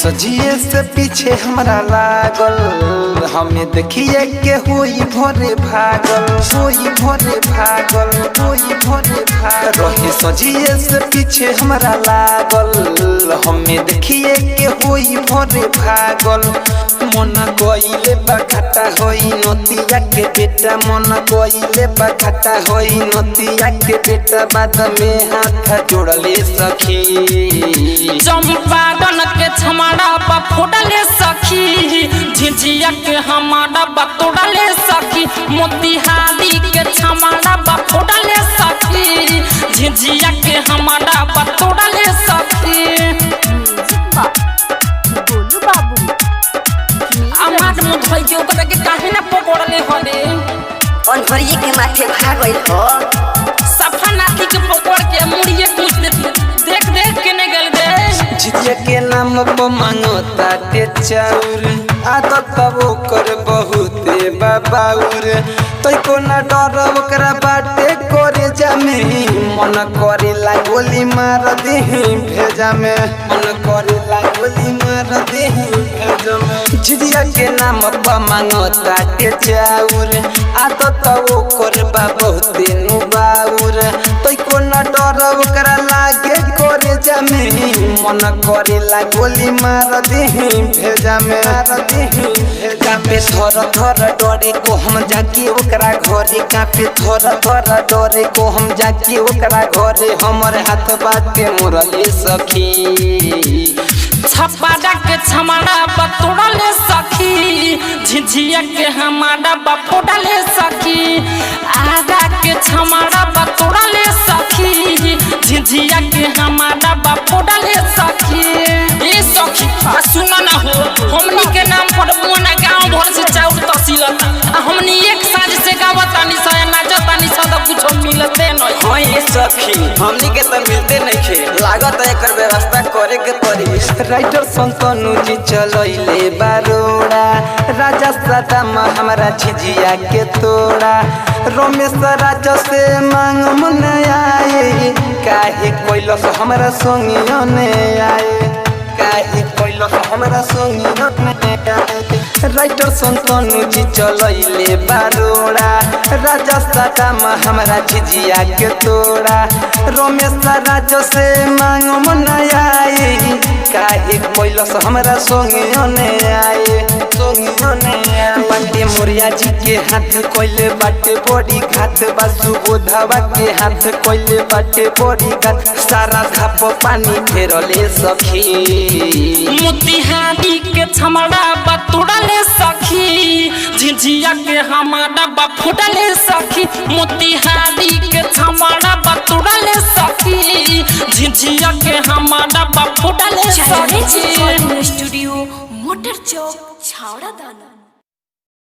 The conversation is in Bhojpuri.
सजिए से पीछे हमरा लागल, हमें देखिए के होई भोरे भागल, होई भोरे भागल, होई भोरे भागल। रहे सजिए से पीछे हमरा लागल, हमें देखिए के होई भोरे भागल। मन गइले बखता होई नतिया के बेटा, मन गइले बखता होई नतिया के बेटा। बाद में हाथ जोड़ले सखी, चंपारण के छमाड़ा बा फोड़ले सखी, झिझिया के हमारा बा तोड़ले सखी। मोतिहारी के छमाड़ा बा फोड़ले सखी, झिझिया के हमारा बा तोड़ले सखी। गोलू बाबू हमार मुधई के ओकरा के काहे ना पकड़ले हले, अनहरिए के माथे भागल हो। सफा नाती के पकड़ के मुड़िए कूद देख देख के ने गल दे। झिझिया के नाम पर मांगता के चाउर, आदत वो कर बहुते बाबाउर। तो को ना डर ओकरा बाटे करे जामे, मन करेला गोली मार देही भेजा में, मन करेला गोली मार देही भेजा में। झिझिया के नाम पर मांगता के चाउर, आदत वो कर बहुते नुबाउर। तो को ना डर ओकरा लागे करे जामे, मन करेला गोली मार देही भेजा में, मार देही भेजा में। थर थर डरे को हम जाके ओकरा घरे, कापे थर थर डरे को हम जाके ओकरा घरे। हमर हाथ बाटे मोरले सखी, छपाड़ा के छमाड़ा बा तोड़ले सखी, झिझिया के हमारा बा फोड़ले सखी। आगा के छमाड़ा बा तोड़ले सखी, झिझिया के हमारा बा फोड़ले सखी। ए सखी सुन ना हो, हमनी के नाम पर मोना गांव भर से चाउर तहसीलता, हमनी एक साज से गावतानी सया नाचतानी सदा कुछ मिलते नहीं। हां ये सखी हमनी के त मिलते नहीं खे, लागत एकर व्यवस्था करे के पड़ी। राइटर संतनु जी चलैले बारोड़ा, राजा सदाम हमरा झिझिया के तोड़ा। रमेश राजा से मांग मन आए, काहे कोइलस हमरा संगियो ने आए, काहे कोइलस हमरा संगियो ने आए। राइटर संतनु जी चलैले बारोड़ा, राजा सदाम हमरा झिझिया के तोड़ा। रमेश राजा से मांग मन आए, काहे कोइलस हमरा संगियो ने आए, संगियो ने आए। बाटे मोरिया जी के हाथ कोइले बाटे बड़ी घात, बासु बोधावा के हाथ कोइले बाटे बड़ी घात। सारा धाप पानी फेरले सखी, मोतिहारी के छमड़ा बा तोड़ले सखी, झिझिया के हमारा बा फोड़ले सखी। मोतिहारी के छमड़ा बा तोड़ले सखी, झिझिया के हमारा बा फोड़ले सखी। स्टूडियो मोटर चौक छावड़ा दाना।